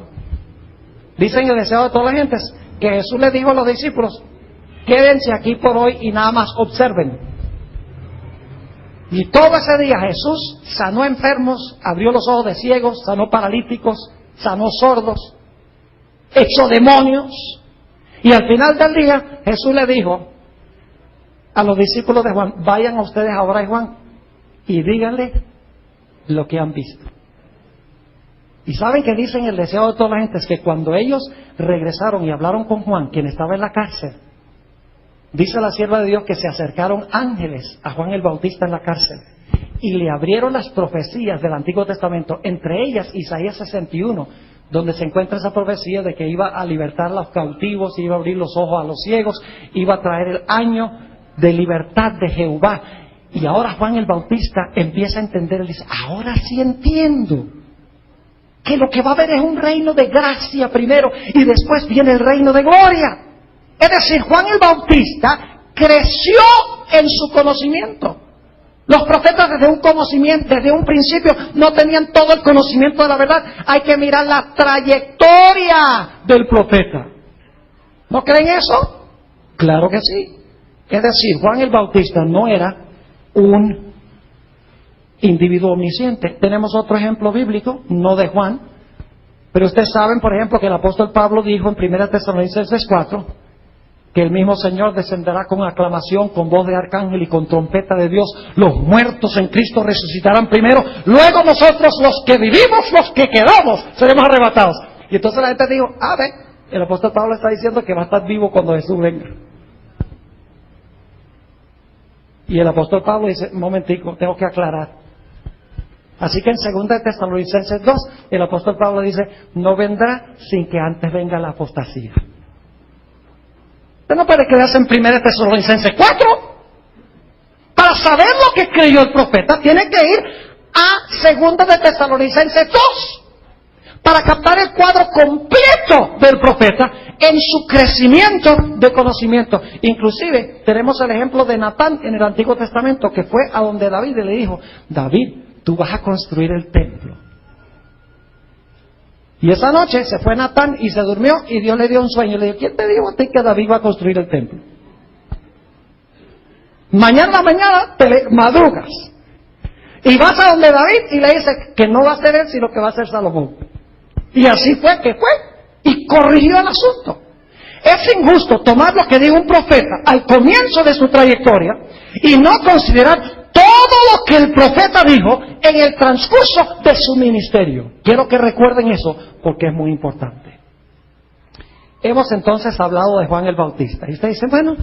[SPEAKER 1] Dicen el deseo de todas las gentes que Jesús le dijo a los discípulos, quédense aquí por hoy y nada más observen. Y todo ese día Jesús sanó enfermos, abrió los ojos de ciegos, sanó paralíticos, sanó sordos, echó demonios. Y al final del día, Jesús le dijo a los discípulos de Juan, vayan a ustedes ahora a Juan y díganle lo que han visto. Y saben que dicen el deseo de toda la gente es que cuando ellos regresaron y hablaron con Juan, quien estaba en la cárcel, dice la sierva de Dios que se acercaron ángeles a Juan el Bautista en la cárcel y le abrieron las profecías del Antiguo Testamento, entre ellas Isaías 61, donde se encuentra esa profecía de que iba a libertar a los cautivos, iba a abrir los ojos a los ciegos, iba a traer el año de libertad de Jehová. Y ahora Juan el Bautista empieza a entender, él dice, ahora sí entiendo que lo que va a haber es un reino de gracia primero y después viene el reino de gloria. Es decir, Juan el Bautista creció en su conocimiento. Los profetas desde un principio no tenían todo el conocimiento de la verdad. Hay que mirar la trayectoria del profeta. ¿No creen eso? Claro que sí. Es decir, Juan el Bautista no era un individuo omnisciente. Tenemos otro ejemplo bíblico, no de Juan, pero ustedes saben, por ejemplo, que el apóstol Pablo dijo en 1 Tesalonicenses 4 que el mismo Señor descenderá con aclamación, con voz de arcángel y con trompeta de Dios. Los muertos en Cristo resucitarán primero, luego nosotros los que vivimos, los que quedamos, seremos arrebatados. Y entonces la gente dijo, el apóstol Pablo está diciendo que va a estar vivo cuando Jesús venga. Y el apóstol Pablo dice, un momentico, tengo que aclarar. Así que en 2 Tesalonicenses 2, el apóstol Pablo dice, no vendrá sin que antes venga la apostasía. Usted no puede quedarse en 1 Tesalonicenses 4. Para saber lo que creyó el profeta, tiene que ir a 2 Tesalonicenses 2. Para captar el cuadro completo del profeta en su crecimiento de conocimiento. Inclusive, tenemos el ejemplo de Natán en el Antiguo Testamento, que fue a donde David y le dijo, David, tú vas a construir el templo. Y esa noche se fue Natán y se durmió y Dios le dio un sueño. Le dijo, ¿quién te dijo a ti que David va a construir el templo? Mañana a la mañana te madrugas y vas a donde David y le dices que no va a ser él, sino que va a ser Salomón. Y así fue que fue y corrigió el asunto. Es injusto tomar lo que dijo un profeta al comienzo de su trayectoria y no considerar todo lo que el profeta dijo en el transcurso de su ministerio. Quiero que recuerden eso porque es muy importante. Hemos entonces hablado de Juan el Bautista. Y ustedes dicen, bueno,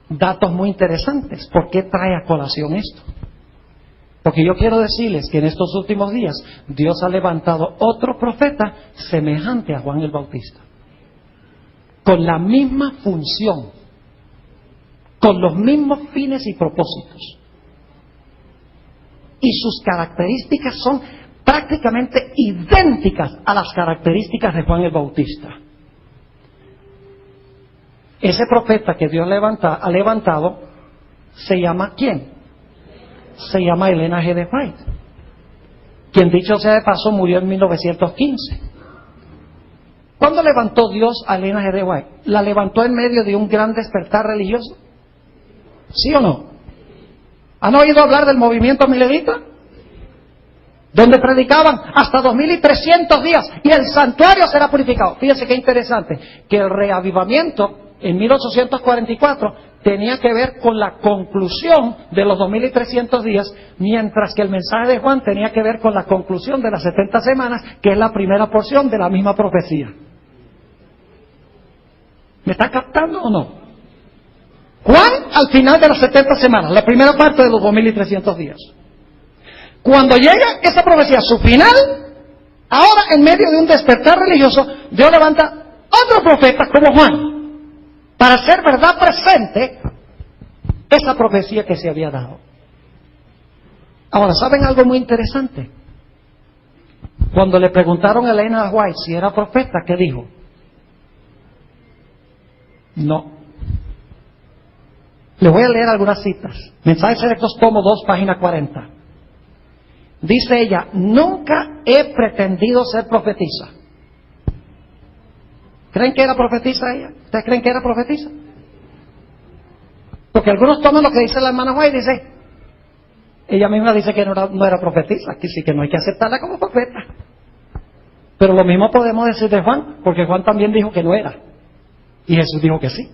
[SPEAKER 1] datos muy interesantes. ¿Por qué trae a colación esto? Porque yo quiero decirles que en estos últimos días Dios ha levantado otro profeta semejante a Juan el Bautista. Con la misma función, con los mismos fines y propósitos. Y sus características son prácticamente idénticas a las características de Juan el Bautista. Ese profeta que Dios ha levantado se llama ¿quién? Se llama Elena G. de White, quien dicho sea de paso murió en 1915. ¿Cuándo levantó Dios a Elena G. de White? ¿La levantó en medio de un gran despertar religioso? ¿Sí o no? ¿Han oído hablar del movimiento milenista? Donde predicaban hasta 2300 días y el santuario será purificado. Fíjense qué interesante, que el reavivamiento en 1844 tenía que ver con la conclusión de los 2300 días, mientras que el mensaje de Juan tenía que ver con la conclusión de las 70 semanas, que es la primera porción de la misma profecía. ¿Me está captando o no? Juan al final de las 70 semanas, la primera parte de los 2300 días. Cuando llega esa profecía a su final, ahora en medio de un despertar religioso, Dios levanta otro profeta como Juan, para hacer verdad presente esa profecía que se había dado. Ahora, ¿saben algo muy interesante? Cuando le preguntaron a Elena White si era profeta, ¿qué dijo? No. Les voy a leer algunas citas. Mensajes Selectos, tomo 2, página 40. Dice ella, nunca he pretendido ser profetisa. ¿Creen que era profetisa ella? ¿Ustedes creen que era profetisa? Porque algunos toman lo que dice la hermana White y dice, ella misma dice que no era profetisa, que sí que no hay que aceptarla como profeta. Pero lo mismo podemos decir de Juan, porque Juan también dijo que no era. Y Jesús dijo que sí.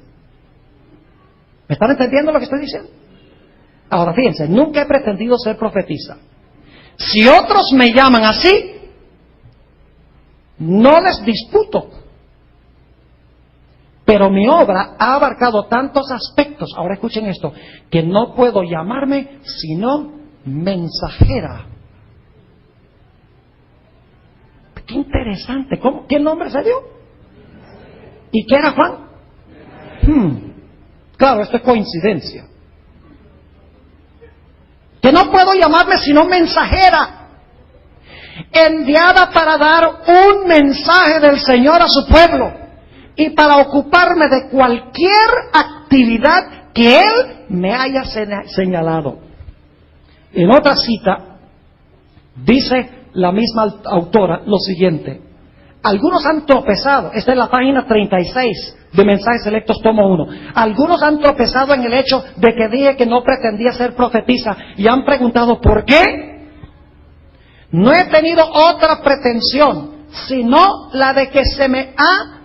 [SPEAKER 1] ¿Me están entendiendo lo que estoy diciendo? Ahora fíjense, nunca he pretendido ser profetisa. Si otros me llaman así, No les disputo. Pero mi obra ha abarcado tantos aspectos, ahora escuchen esto, que no puedo llamarme sino mensajera. Qué interesante. ¿Cómo? ¿Qué nombre se dio? ¿Y qué era Juan? Claro, esto es coincidencia. Que no puedo llamarme sino mensajera, enviada para dar un mensaje del Señor a su pueblo y para ocuparme de cualquier actividad que Él me haya señalado. En otra cita, dice la misma autora lo siguiente: algunos han tropezado, esta es la página 36 de Mensajes Selectos, tomo 1. Algunos han tropezado en el hecho de que dije que no pretendía ser profetisa y han preguntado ¿por qué? No he tenido otra pretensión, sino la de que se me ha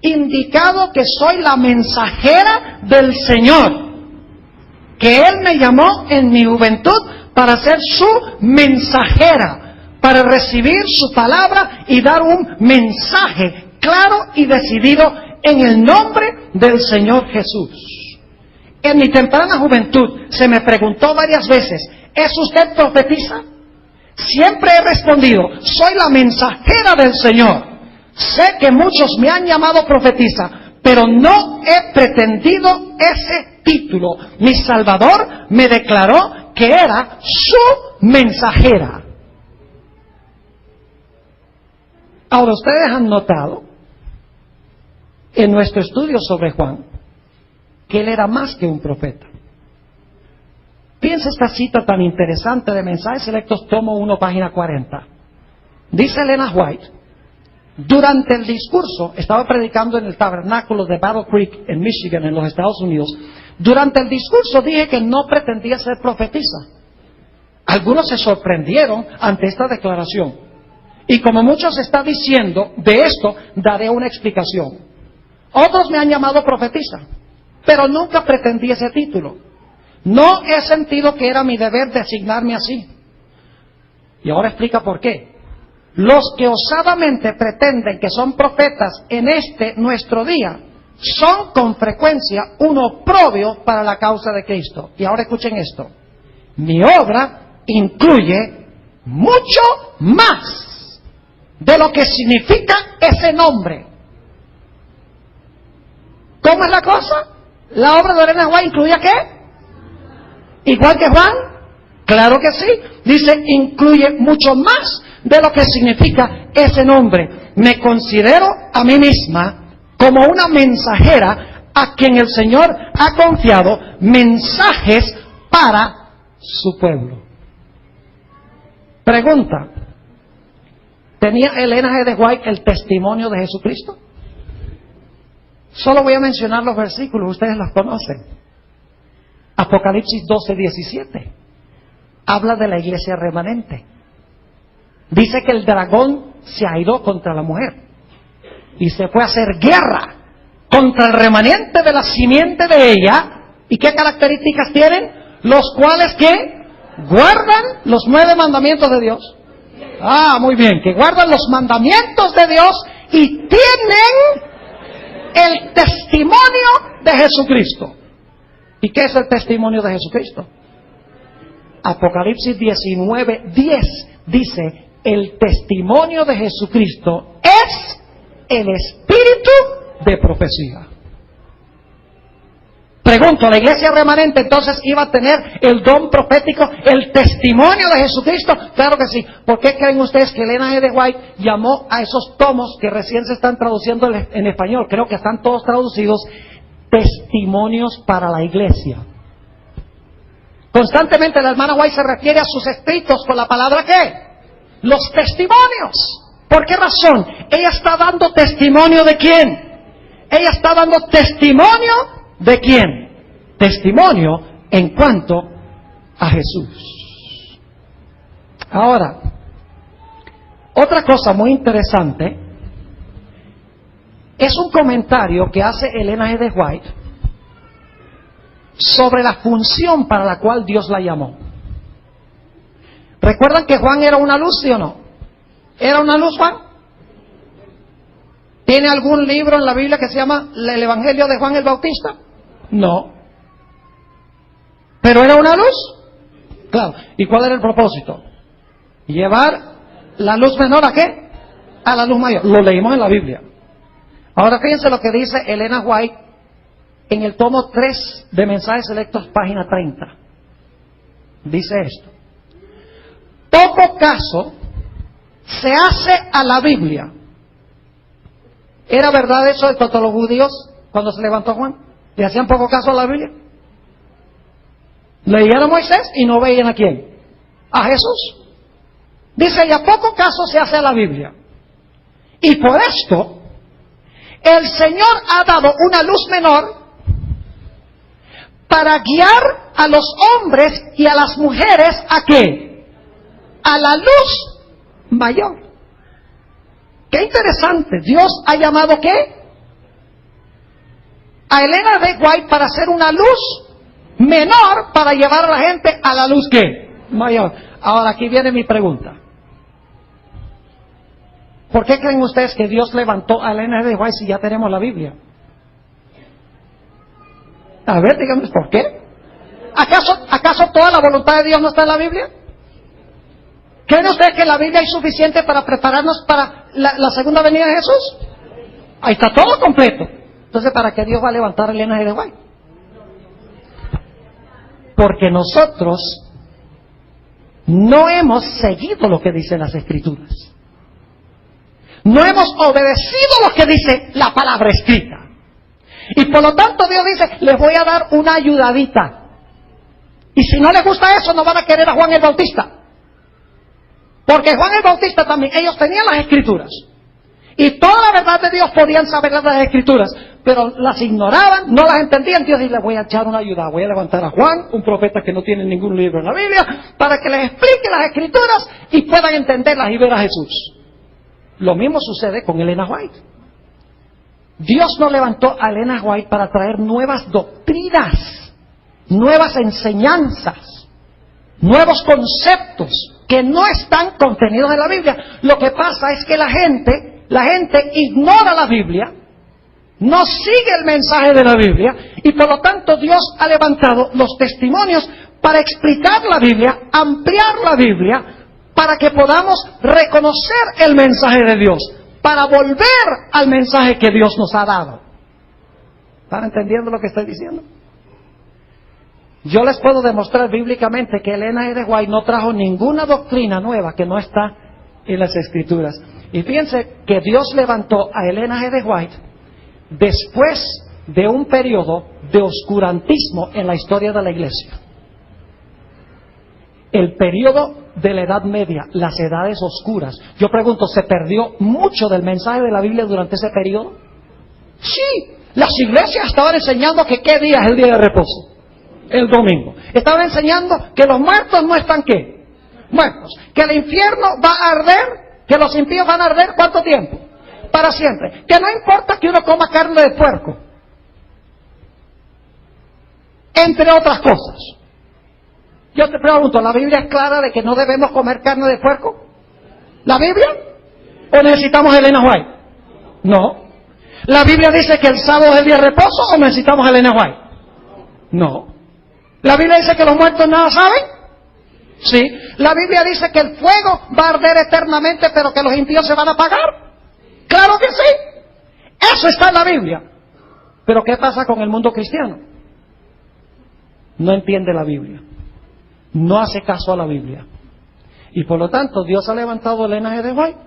[SPEAKER 1] indicado que soy la mensajera del Señor, que Él me llamó en mi juventud para ser su mensajera, para recibir su palabra y dar un mensaje claro y decidido en el nombre del Señor Jesús. En mi temprana juventud se me preguntó varias veces, ¿es usted profetisa? Siempre he respondido, soy la mensajera del Señor. Sé que muchos me han llamado profetisa, pero no he pretendido ese título. Mi Salvador me declaró que era su mensajera. Ahora, ustedes han notado en nuestro estudio sobre Juan que él era más que un profeta. Piensa esta cita tan interesante de Mensajes Selectos, tomo 1, página 40. Dice Elena White: durante el discurso, estaba predicando en el tabernáculo de Battle Creek en Michigan, en los Estados Unidos. Durante el discurso dije que no pretendía ser profetisa. Algunos se sorprendieron ante esta declaración. Y como muchos está diciendo, de esto daré una explicación. Otros me han llamado profetisa, pero nunca pretendí ese título. No he sentido que era mi deber designarme así. Y ahora explica por qué. Los que osadamente pretenden que son profetas en este nuestro día son con frecuencia un oprobio para la causa de Cristo. Y ahora escuchen esto: mi obra incluye mucho más de lo que significa ese nombre. ¿Cómo es la cosa? ¿La obra de Elena White incluía qué? ¿Igual que Juan? Claro que sí. Dice, incluye mucho más de lo que significa ese nombre. Me considero a mí misma como una mensajera a quien el Señor ha confiado mensajes para su pueblo. Pregunta: ¿tenía Elena G. de White el testimonio de Jesucristo? Solo voy a mencionar los versículos, ustedes los conocen. Apocalipsis 12:17 habla de la iglesia remanente. Dice que el dragón se airó contra la mujer y se fue a hacer guerra contra el remanente de la simiente de ella. ¿Y qué características tienen? Los cuales que guardan los 9 mandamientos de Dios. Muy bien, que guardan los mandamientos de Dios y tienen el testimonio de Jesucristo. ¿Y qué es el testimonio de Jesucristo? Apocalipsis 19:10 dice: el testimonio de Jesucristo es el espíritu de profecía. Pregunto, ¿la iglesia remanente entonces iba a tener el don profético, el testimonio de Jesucristo? Claro que sí. ¿Por qué creen ustedes que Elena G. de White llamó a esos tomos que recién se están traduciendo en español? Creo que están todos traducidos, testimonios para la iglesia. Constantemente la hermana White se refiere a sus escritos con la palabra ¿qué? Los testimonios. ¿Por qué razón? Ella está dando testimonio de quién. Ella está dando testimonio de quién. Testimonio en cuanto a Jesús. Ahora, otra cosa muy interesante es un comentario que hace Elena G. de White sobre la función para la cual Dios la llamó. ¿Recuerdan que Juan era una luz, sí o no? ¿Era una luz, Juan? ¿Tiene algún libro en la Biblia que se llama el Evangelio de Juan el Bautista? No. ¿Pero era una luz? Claro. ¿Y cuál era el propósito? Llevar la luz menor ¿a qué? A la luz mayor. Lo leímos en la Biblia. Ahora fíjense lo que dice Elena White en el tomo 3 de Mensajes Selectos, página 30. Dice esto: poco caso se hace a la Biblia. ¿Era verdad eso de todos los judíos cuando se levantó Juan? ¿Le hacían poco caso a la Biblia? Leían a Moisés y no veían a quién. A Jesús. Dice, y a poco caso se hace a la Biblia. Y por esto, el Señor ha dado una luz menor para guiar a los hombres y a las mujeres ¿a qué? A la luz mayor. Qué interesante. Dios ha llamado ¿qué? A Elena D. White para hacer una luz menor para llevar a la gente a la luz ¿qué? Mayor. Ahora aquí viene mi pregunta. ¿Por qué creen ustedes que Dios levantó a Elena D. White si ya tenemos la Biblia? A ver, díganme, ¿por qué? ¿Acaso toda la voluntad de Dios no está en la Biblia? ¿Creen ustedes que la Biblia es suficiente para prepararnos para la segunda venida de Jesús? Ahí está todo completo. Entonces, ¿para qué Dios va a levantar a Elena de White? Porque nosotros no hemos seguido lo que dicen las Escrituras. No hemos obedecido lo que dice la palabra escrita. Y por lo tanto Dios dice, les voy a dar una ayudadita. Y si no les gusta eso, no van a querer a Juan el Bautista. Porque Juan el Bautista también, ellos tenían las Escrituras. Y toda la verdad de Dios podían saber las Escrituras, pero las ignoraban, no las entendían. Dios dice, les voy a echar una ayuda, voy a levantar a Juan, un profeta que no tiene ningún libro en la Biblia, para que les explique las Escrituras y puedan entenderlas y ver a Jesús. Lo mismo sucede con Elena White. Dios no levantó a Elena White para traer nuevas doctrinas, nuevas enseñanzas, nuevos conceptos que no están contenidos en la Biblia. Lo que pasa es que la gente ignora la Biblia, no sigue el mensaje de la Biblia, y por lo tanto Dios ha levantado los testimonios para explicar la Biblia, ampliar la Biblia, para que podamos reconocer el mensaje de Dios, para volver al mensaje que Dios nos ha dado. ¿Están entendiendo lo que estoy diciendo? Yo les puedo demostrar bíblicamente que Elena de White no trajo ninguna doctrina nueva que no está en las Escrituras. Y fíjense que Dios levantó a Elena de White después de un periodo de oscurantismo en la historia de la iglesia. El periodo de la Edad Media, las edades oscuras. Yo pregunto, ¿se perdió mucho del mensaje de la Biblia durante ese periodo? Sí, las iglesias estaban enseñando que qué día es el día de reposo. El domingo. Estaban enseñando que los muertos no están ¿qué? Muertos. Que el infierno va a arder, que los impíos van a arder ¿cuánto tiempo? Para siempre. Que no importa que uno coma carne de puerco. Entre otras cosas. Yo te pregunto, ¿la Biblia es clara de que no debemos comer carne de puerco? ¿La Biblia? ¿O necesitamos a Elena White? No. ¿La Biblia dice que el sábado es el día de reposo o necesitamos a Elena White? No. ¿La Biblia dice que los muertos nada saben? Sí. ¿La Biblia dice que el fuego va a arder eternamente pero que los impíos se van a apagar? ¡Claro que sí! Eso está en la Biblia. Pero ¿qué pasa con el mundo cristiano? No entiende la Biblia. No hace caso a la Biblia. Y por lo tanto Dios ha levantado a Elena de White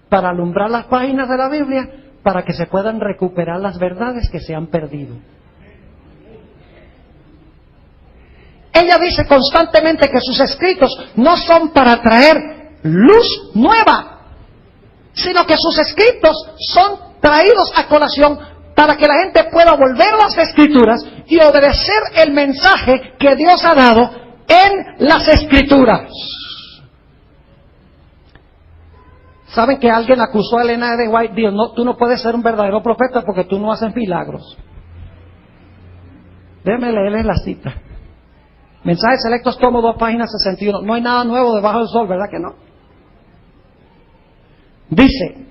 [SPEAKER 1] para alumbrar las páginas de la Biblia para que se puedan recuperar las verdades que se han perdido. Ella dice constantemente que sus escritos no son para traer luz nueva, sino que sus escritos son traídos a colación para que la gente pueda volver a las Escrituras y obedecer el mensaje que Dios ha dado en las Escrituras. ¿Saben que alguien acusó a Elena de White? Dijo, no, tú no puedes ser un verdadero profeta porque tú no haces milagros. Déjenme leerles la cita. Mensajes Selectos, tomo 2, página 61. No hay nada nuevo debajo del sol, ¿verdad que no? Dice,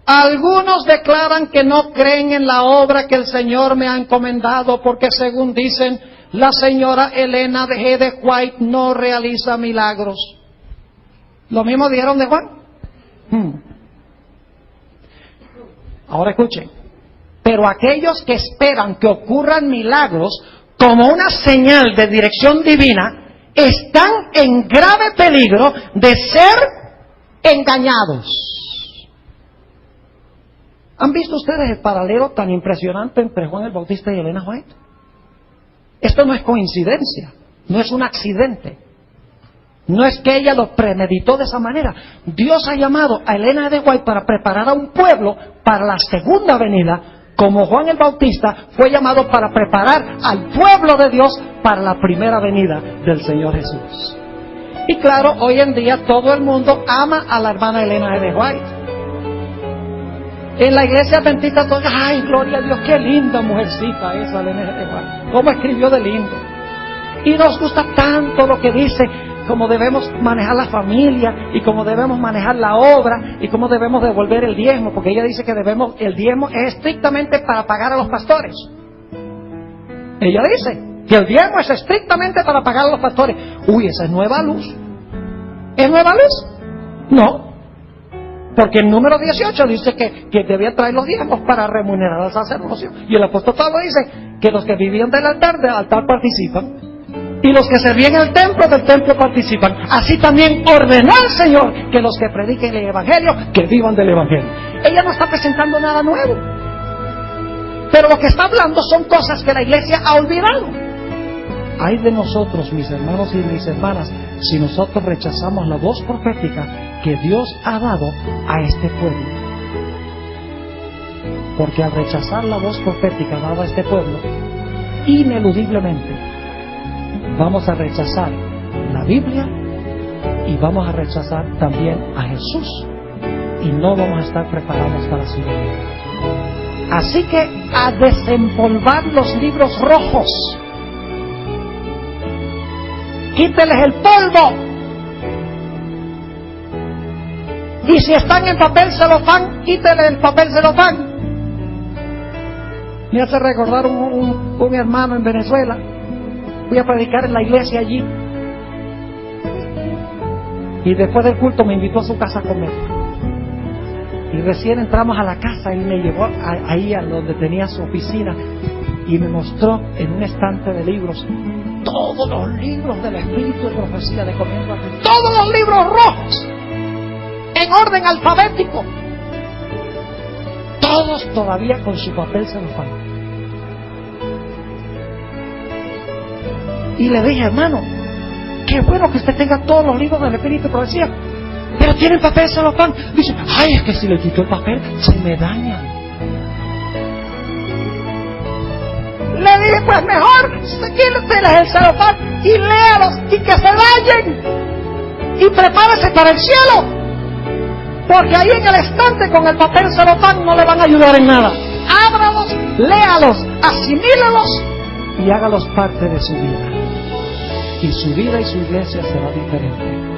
[SPEAKER 1] Algunos declaran que no creen en la obra que el Señor me ha encomendado porque, según dicen, la señora Elena de G. de White no realiza milagros. Lo mismo dijeron de Juan. Ahora escuchen. Pero aquellos que esperan que ocurran milagros como una señal de dirección divina están en grave peligro de ser engañados. ¿Han visto ustedes el paralelo tan impresionante entre Juan el Bautista y Elena White? Esto no es coincidencia, no es un accidente. No es que ella lo premeditó de esa manera. Dios ha llamado a Elena de White para preparar a un pueblo para la segunda venida, como Juan el Bautista fue llamado para preparar al pueblo de Dios para la primera venida del Señor Jesús. Y claro, hoy en día todo el mundo ama a la hermana Elena de White. En la iglesia adventista todos, ay, gloria a Dios, qué linda mujercita esa Elena de White. Cómo escribió de lindo. Y nos gusta tanto lo que dice, cómo debemos manejar la familia y cómo debemos manejar la obra y cómo debemos devolver el diezmo, porque ella dice que el diezmo es estrictamente para pagar a los pastores. Ella dice que el diezmo es estrictamente para pagar a los pastores. Uy, esa es nueva luz. ¿Es nueva luz? No. Porque el número 18 dice que debía traer los diezmos para remunerar al sacerdocio. Y el apóstol Pablo dice que los que vivían del altar participan. Y los que servían el templo, del templo participan. Así también ordenó el Señor que los que prediquen el Evangelio, que vivan del Evangelio. Ella no está presentando nada nuevo. Pero lo que está hablando son cosas que la iglesia ha olvidado. Ay de nosotros, mis hermanos y mis hermanas, si nosotros rechazamos la voz profética que Dios ha dado a este pueblo. Porque al rechazar la voz profética dada a este pueblo, ineludiblemente vamos a rechazar la Biblia y vamos a rechazar también a Jesús y no vamos a estar preparados para su venida. Así que a desempolvar los libros rojos, quíteles el polvo, y si están en papel celofán, quíteles el papel celofán. Me hace recordar un hermano en Venezuela. Fui a predicar en la iglesia allí y después del culto me invitó a su casa a comer, y recién entramos a la casa y me llevó ahí a donde tenía su oficina y me mostró en un estante de libros todos los libros del Espíritu de Profecía de Comienzo a Fin, todos los libros rojos en orden alfabético, todos todavía con su papel celofán. Y le dije, hermano, qué bueno que usted tenga todos los libros del Espíritu de Profecía, pero tienen papel celofán. Dice, ay, es que si le quito el papel, se me daña. Le dije, pues mejor, quíteles el celofán y léalos y que se dañen. Y prepárese para el cielo. Porque ahí en el estante con el papel celofán no le van a ayudar en nada. Ábralos, léalos, asimílelos y hágalos parte de su vida. Y su vida y su iglesia será diferente.